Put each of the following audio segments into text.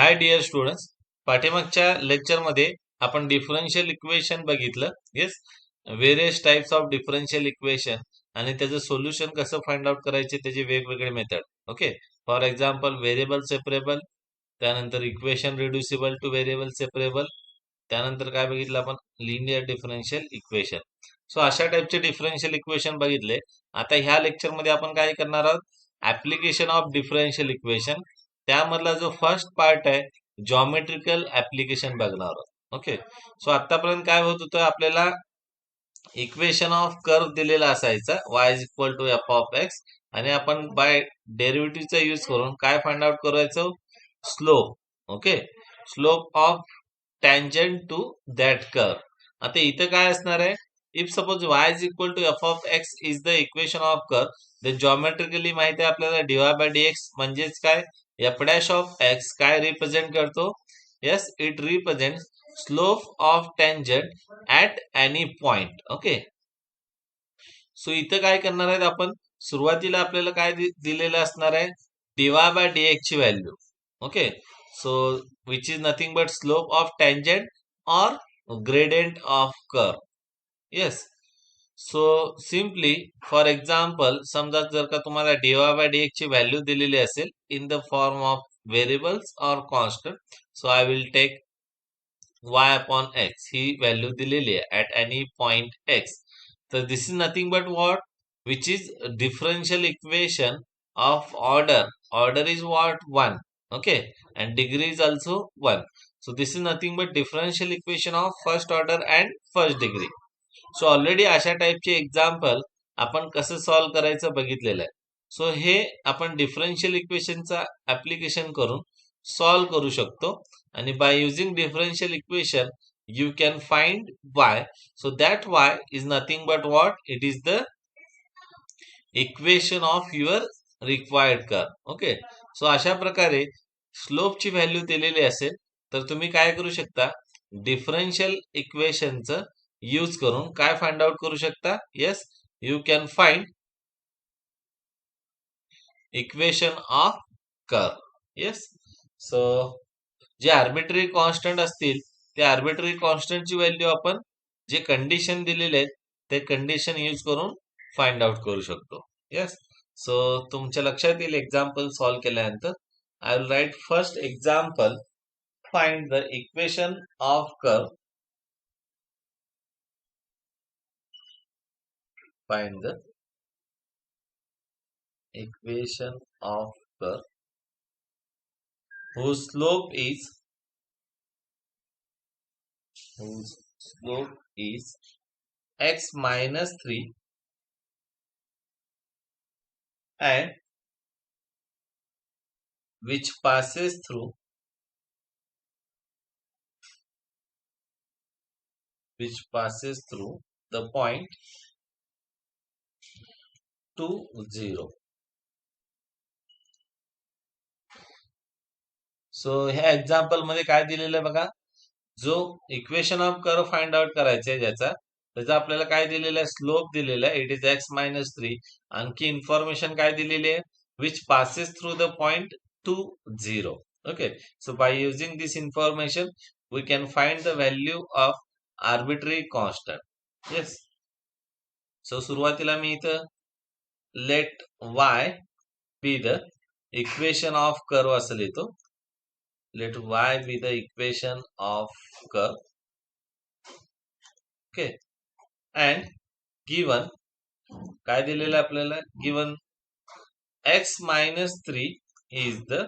Hi dear students, पाठीमागच्या लेक्चरमध्ये आपण डिफरन्शियल इक्वेशन बघितलं. Yes, various types of differential equation आणि त्याचं सोल्युशन कसं फाइंड आउट करायचे, त्याचे वेगवेगळे method. Okay, for example variable separable, त्यानंतर इक्वेशन रिड्युसिबल टू व्हेरिएबल सेपरेबल, त्यानंतर काय बघितलं आपण, लिनियर डिफरन्शियल इक्वेशन. सो अशा टाइपचे डिफरन्शियल इक्वेशन बघितले. आता ह्या लेक्चरमध्ये आपण काय करणार आहोत, ऍप्लिकेशन ऑफ डिफरन्शियल इक्वेशन. त्यामधला जो फर्स्ट पार्ट आहे, जॉमेट्रिकल ऍप्लिकेशन बघणार आहोत. ओके, सो आतापर्यंत काय होत होतं, आपल्याला इक्वेशन ऑफ कर्व दिलेला असायचा y is equal to F of X, आणि आपण बाय डेरिव्हेटिव्हचा यूज करून काय फाइंड आउट करायचं, slope. Okay, slope of tangent to that curve. आता इथं काय असणार आहे, if suppose y is equal to F of X is the equation of curve, then geometrically माहिती आहे आपल्याला dy बाय dx म्हणजेच काय, एफ डॅश ऑफ एक्स काय रिप्रेझेंट करतो, yes it represent slope of tangent at any point. Okay, सो इथं काय करणार आहेत आपण, सुरुवातीला आपल्याला काय दिलेलं असणार आहे, dy बाय dx ची value. Okay, so which is nothing but slope of tangent or gradient of curve. Yes, so simply for example, समजा जर का तुम्हाला dy बाय dx ची व्हॅल्यू दिलेली असेल in the form of variables or constant, so I will take y upon x ही value दिलेली आहे ऍट एनी पॉइंट x. तर this is nothing but what, which is differential equation of order is what 1. Okay, and degree is also 1. So this is nothing but differential equation of first order and first degree. So already अशा टाईपचे example आपण कसं solve करायचं बघितलेलं आहे. So हे आपण differential इक्वेशनचा ऍप्लिकेशन करून सॉल्व्ह करू शकतो, आणि by using differential equation you can find y. So that y is nothing but what, it is the equation of your required curve. Okay, so अशा प्रकारे स्लोपची व्हॅल्यू दिलेली असेल तर तुम्ही काय करू शकता, डिफरन्शियल इक्वेशनचं यूज करून काय फाइंड आउट करू शकता, yes you can find equation of curve. Yes, so J arbitrary constant असतील त्या आर्बिट्ररी कॉन्स्टंटची व्हॅल्यू आपण जे कंडिशन दिलेले आहेत ते कंडिशन यूज करून फाइंड आउट करू शकतो. येस, सो तुमच्या लक्षात येईल एक्झाम्पल सॉल्व्ह केल्यानंतर. आय will right first example, find the equation of curve. Find the equation of curve whose slope is x minus 3 and which passes through the point 2, 0. सो ह्या example मध्ये काय दिलेलं आहे बघा, जो equation of curve find out करायचा आहे त्याचा आपल्याला काय दिलेलं आहे, स्लोप दिलेला आहे, इट इज x मायनस 3. आणखी इन्फॉर्मेशन काय दिलेली आहे, which passes through the point 2, 0. Okay, so by using this information we can find the value of arbitrary constant. Yes, so सुरुवातीला मी इथं let y be the equation of curve असं लिहितो. Let y be the equation of curve. Okay, and given काय दिलेलं आपल्याला, given x minus 3 is the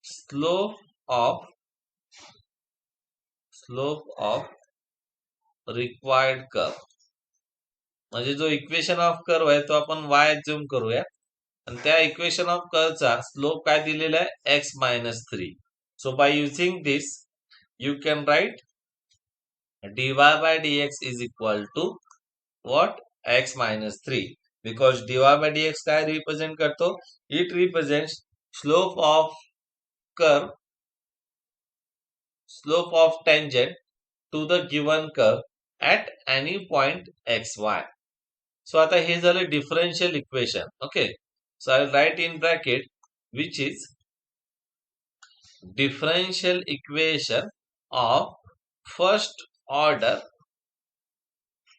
slope of required curve. म्हणजे जो इक्वेशन ऑफ कर्व आहे तो आपण y अज्युम करूया, आणि त्या इक्वेशन ऑफ कर्वचा स्लोप काय दिलेला आहे, x minus 3. So by using this you can write dy by dx is equal to what, x minus 3, because dy by dx काय रिप्रेझेंट करतो, it represents slope of tangent to the given curve at any point xy. So आता हे झालं differential equation. Okay, so I write in bracket which is differential equation of first order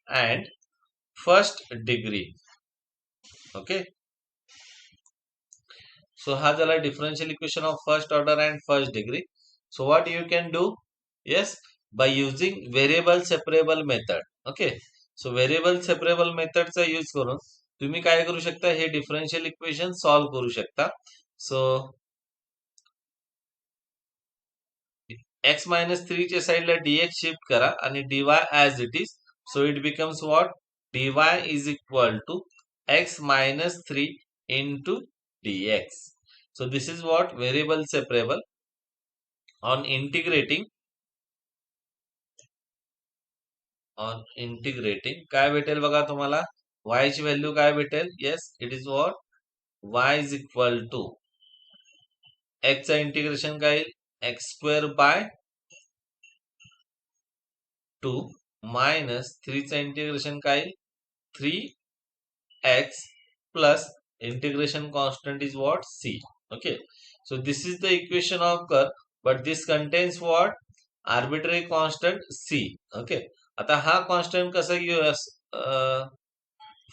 and first degree. Okay, so हा झाला differential equation of first order and first degree. So what you can do? Yes, by using variable separable method. Okay, so variable separable method चा use करून तुम्ही काय करू शकता, हे differential equation solve करू शकता. So x minus 3 च्या साईडला dx शिफ्ट करा आणि dy as it is. So it becomes what? dy is equal to x minus 3 into dx. So this is what variable separable. On integrating काय भेटेल बघा तुम्हाला, y ची व्हॅल्यू काय भेटेल? Yes, it is what? y is equal to x चा integration काय येईल? x स्क्वेअर बाय 2 मायनस 3 चा इंटिग्रेशन काय येईल? 3x plus integration constant is what? C. Okay, so this is the equation of curve, but this contains what? Arbitrary constant C. Okay, आता हा constant कसा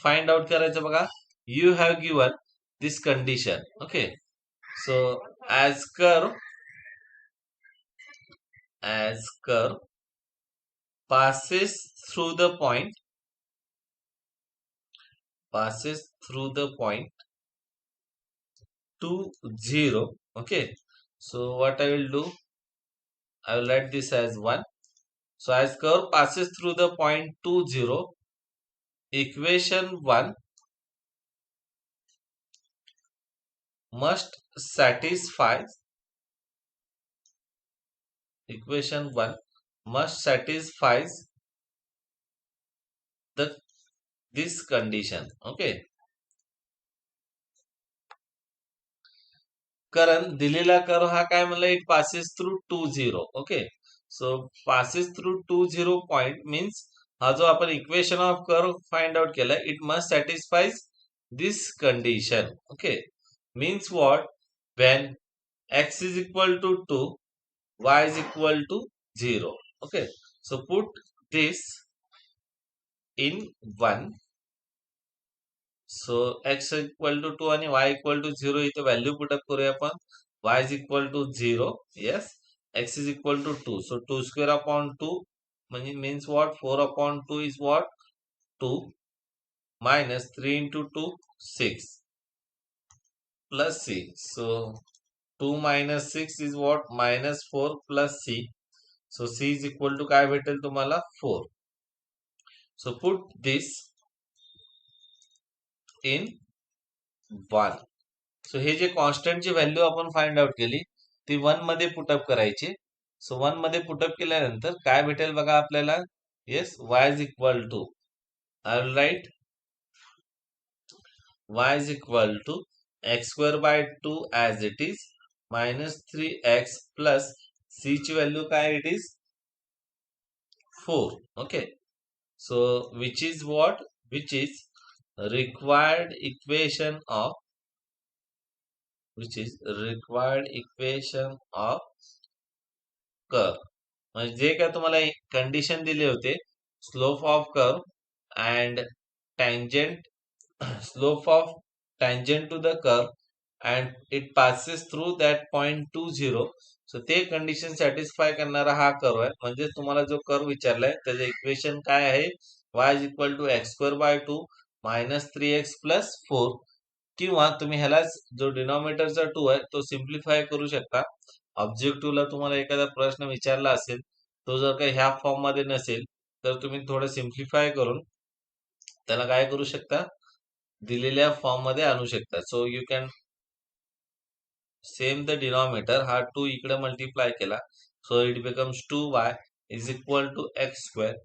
find out करायचं बघा. You have given this condition. Okay, so as curve passes through the point 2, 0. Okay, so what I will do, I will write this as 1. So as curve passes through the point 2, 0, equation 1 must satisfy the this condition. Okay, कारण दिलेला curve हा काय म्हणला, it passes through 2, 0. Okay, so passes through 2, 0 point means हा जो आपण equation of curve find out केला, it must satisfies this condition. Okay, means what? When x is equal to 2, y is equal to 0. Okay, so put this in 1. So x equal to 2 आणि y equal to 0 इथे value put up करूया आपण. y is equal to 0. Yes, x is equal to 2. So 2 square upon 2 म्हणजे means what? 4 upon 2 is what? 2 minus 3 into 2, 6 plus c. So 2 minus 6 is what? Minus 4 plus c. So c is equal to काय भेटेल तुम्हाला? 4. So put this in 1. So हे जे कॉन्स्टंटची value आपण find out केली ती 1 मध्ये पुटअप करायची. सो 1 मध्ये पुटअप केल्यानंतर काय भेटेल बघा आपल्याला. Yes, y is equal to, I will write y is equal to x square by 2 as it is minus 3x plus c ची व्हॅल्यू काय? It is 4. Okay, so which is what? Which is required equation of curve. म्हणजे जे काय तुम्हाला condition दिले होते, slope of curve and tangent slope of tangent to the curve and it passes through that point 2, 0. सो ते condition satisfy करणारा हा curve आहे. म्हणजे तुम्हाला जो कर्व विचारलाय त्याचे इक्वेशन काय आहे? y is equal to X square by 2 minus 3x plus 4. किंवा तुम्ही ह्यालाच जो डिनॉमिनेटरचा 2 आहे तो सिम्प्लिफाय करू शकता. ऑब्जेक्टिव्हला तुम्हाला एखादा प्रश्न विचारला असेल, तो जर काही ह्या फॉर्म मध्ये नसेल तर तुम्ही थोडं सिम्प्लिफाय करून त्याला काय करू शकता, दिलेल्या फॉर्म मध्ये आणू शकता. So you can same the denominator, हा 2 इकडे मल्टिप्लाय केला, so it becomes 2y is equal to X square.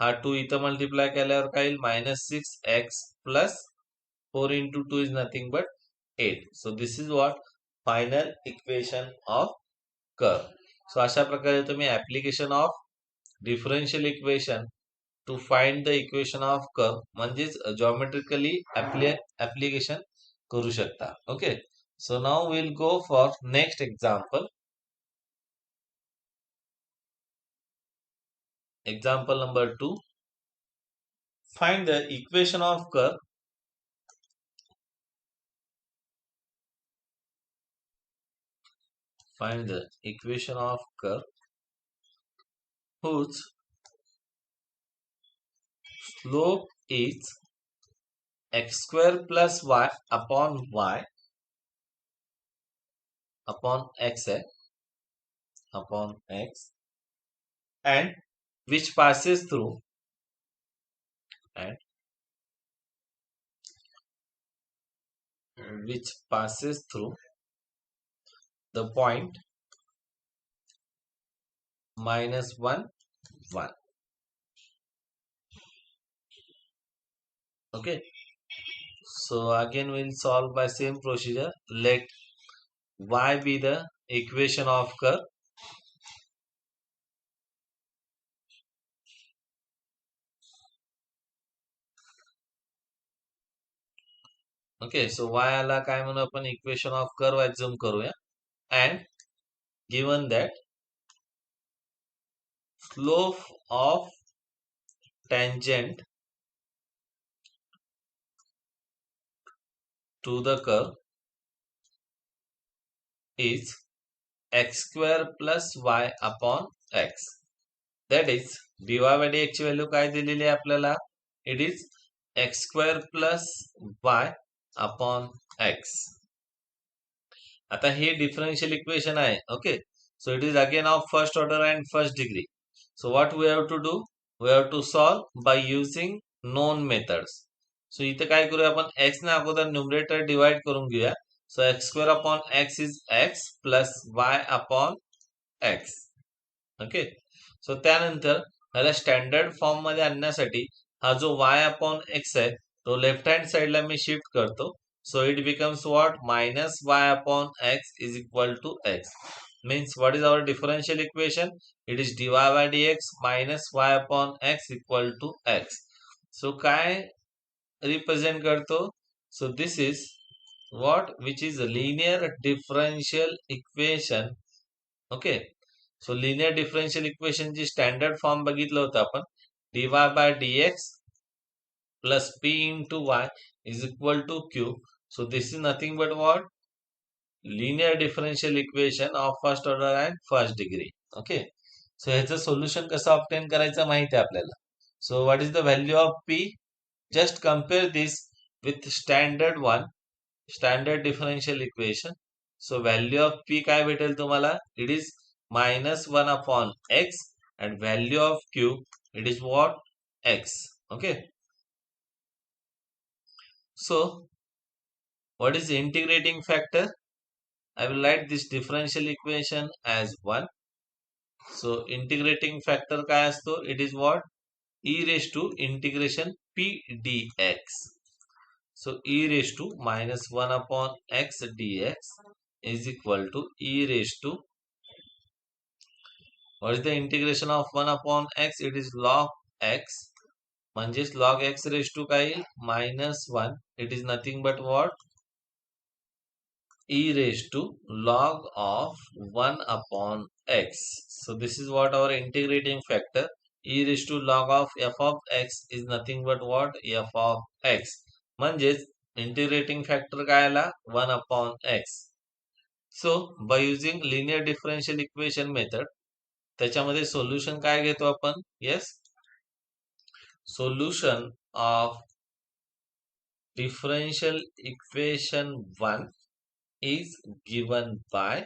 हा 2 इथं मल्टिप्लाय केल्यावर काय येईल? Minus 6x plus 4 into 2 is nothing but 8. So this is what final equation of curve. So अशा प्रकारे तुम्ही application of differential equation to find the equation of curve म्हणजेच geometrically application करू शकता. Okay, so now we'll go for next example. example number 2. Find the equation of curve. Find the equation of curve whose slope is x square plus y upon x upon x, and which passes through and which passes through the point minus 1 1. Okay, so again we'll solve by same procedure. Let y be the equation of curve. Okay, so y आला काय म्हणू आपण equation of curve ऍझ्युम करूया. And given that slope of tangent to the curve is x square plus y upon x. That is dy by dx ची value काय दिलेली आहे आपल्याला? It is x square plus y upon x. आता हे differential equation आहे. Okay, so it is again of first order and first degree. So what we have to do? We have to solve by using known methods. So इथे काय करूया आपण, x ने अगोदर numerator divide करून घेऊया. So x square upon x is x plus y upon x. Okay, so त्यानंतर ह्याला स्टँडर्ड फॉर्म मध्ये आणण्यासाठी हा जो y अपॉन x आहे तो लेफ्ट हँड साइडला मी शिफ्ट करतो. So it becomes what, minus y upon x is equal to x. Means what is our differential equation? It is dy by dx minus y upon x equal to x. So काय represent करतो? So this is what, which is a linear differential equation. Okay, so linear differential equation ची standard form बघितलं होतं आपण. dy by dx plus p into y is equal to q. So this is nothing but what? Linear differential equation of first order and first degree. Okay, so ह्याचं solution कसं obtain करायचं माहिती आहे आपल्याला. So what is the value of p? Just compare this with standard one, standard differential equation. So value of p काय भेटेल तुम्हाला? It is minus 1 upon x, and value of q, it is what? X. Okay, so what is the integrating factor? I will write this differential equation as 1. So integrating factor काय असतो? It is what? E raised to integration p dx. So e raised to minus 1 upon x dx is equal to e raised to, what is the integration of 1 upon x? It is log x. म्हणजेच log x raised to काय येईल? minus 1. It is nothing but what? E raised to log of 1 upon x. So this is what our integrating factor. E raised to log of f of x is nothing but what? f of x. म्हणजेच integrating factor काय आला? 1 upon x. So by using linear differential equation method, त्याच्यामध्ये solution काय घेतो आपण? Yes, solution of differential equation 1 is given by,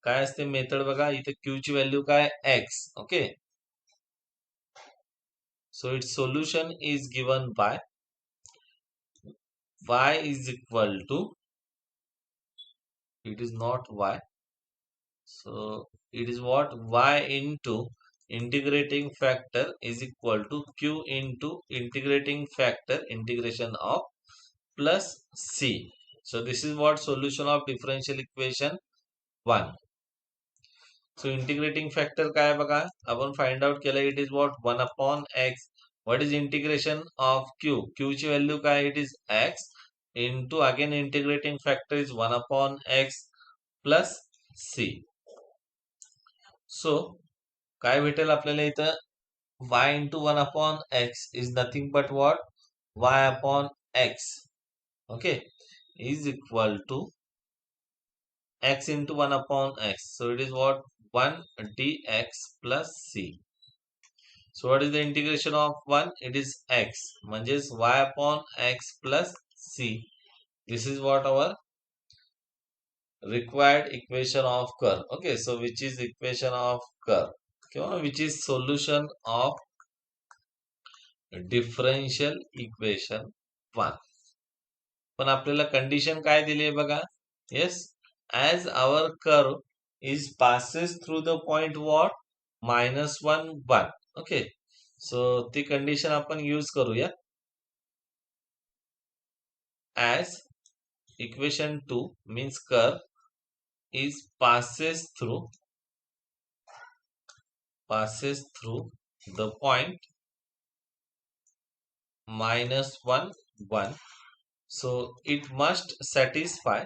काय असते method बघा, इथे q ची व्हॅल्यू काय? x. Okay, so it's solution is given by y is equal to, it is not y, so it is what? Y into integrating factor is equal to q into integrating factor integration of plus c. So this is what solution of differential equation 1. So integrating factor काय बघा, आपण find out केलं. It is what? 1 upon x. What is integration of q? q ची value काय? It is x into again integrating factor is 1 upon x plus c. So काय भेटेल आपल्याला इथं y into 1 upon x is nothing but what? Y upon x. Okay, is equal to x into 1 upon x. So it is what? 1 dx plus c. So what is the integration of 1? It is x. म्हणजेच y upon x plus c. This is what our required equation of curve. Okay, so which is equation of curve? Which is solution of differential equation 1. पण आपल्याला condition काय दिली आहे बघा. Yes, as our curve is passes through the point what -1 1. Okay, so ती condition आपण use करूया. As equation 2 means curve is passes through the point -1 1. So it must satisfy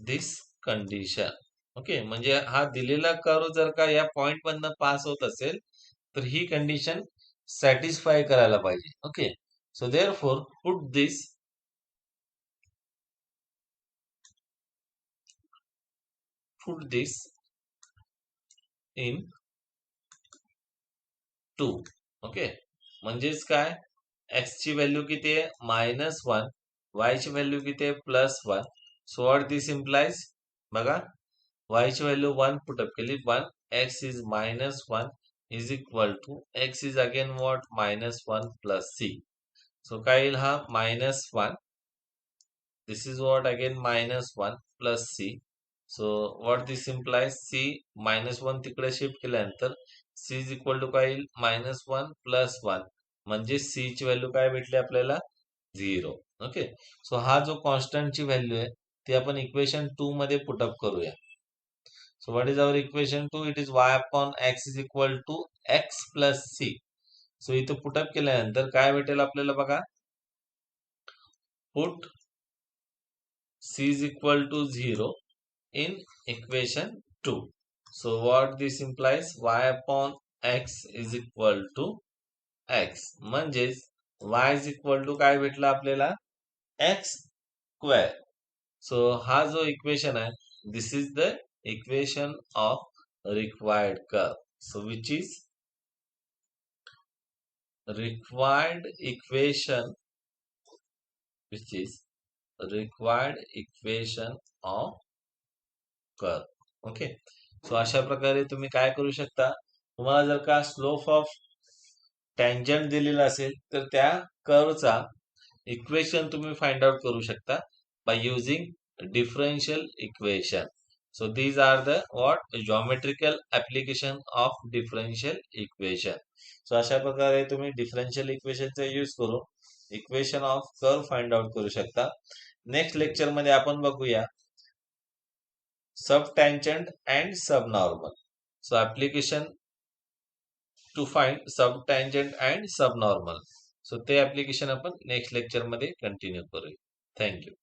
this condition. Okay, म्हणजे हा दिलेला कर्व जर का या point मधनं पास होत असेल तर ही कंडिशन सॅटिस्फाय करायला पाहिजे. Okay, so therefore put this in 2. Okay, म्हणजेच काय, x ची व्हॅल्यू किती आहे -1, y ची व्हॅल्यू किती आहे +1. सो व्हॉट दिस इम्प्लाइज बघा, y ची व्हॅल्यू 1 पुटअप केली, 1, x is -1 is equal to x is again what -1 plus c. So काय येईल हा -1, this is what again -1 plus c. So what this implies, c -1 तिकडे शिफ्ट केल्यानंतर c इज इक्वल टू काय येईल -1 प्लस 1, म्हणजे c ची व्हॅल्यू काय भेटली आपल्याला 0. ओके, सो हा जो कॉन्स्टंटची व्हॅल्यू आहे ती आपण इक्वेशन 2 मध्ये पुटअप करूया. So what is our equation 2? It is y upon x is equal to x plus c. So इथं पुटअप केल्यानंतर काय भेटेल आपल्याला बघा, पुट c is equal to 0 in equation 2. So what this implies, y upon x is equal to x. म्हणजेच y is equal to काय भेटला आपल्याला x square. So हा जो इक्वेशन आहे, this is the equation of required curve. So which is required equation of curve. Okay, so अशा प्रकारे तुम्ही काय करू शकता, तुम्हाला जर का स्लोप ऑफ टँजंट दिलेला असेल तर त्या कर्वचा इक्वेशन तुम्ही फाइंड आउट करू शकता by using differential equation. So these are the what geometrical application of differential equation. So अशा प्रकारे तुम्ही डिफरन्शियल इक्वेशनचा यूज करून equation of curve find out करू शकता. नेक्स्ट लेक्चर मध्ये आपण बघूया subtangent and subnormal. So application to find subtangent and subnormal. So ते application आपण नेक्स्ट लेक्चर मध्ये कंटिन्यू करूया. थँक्यू.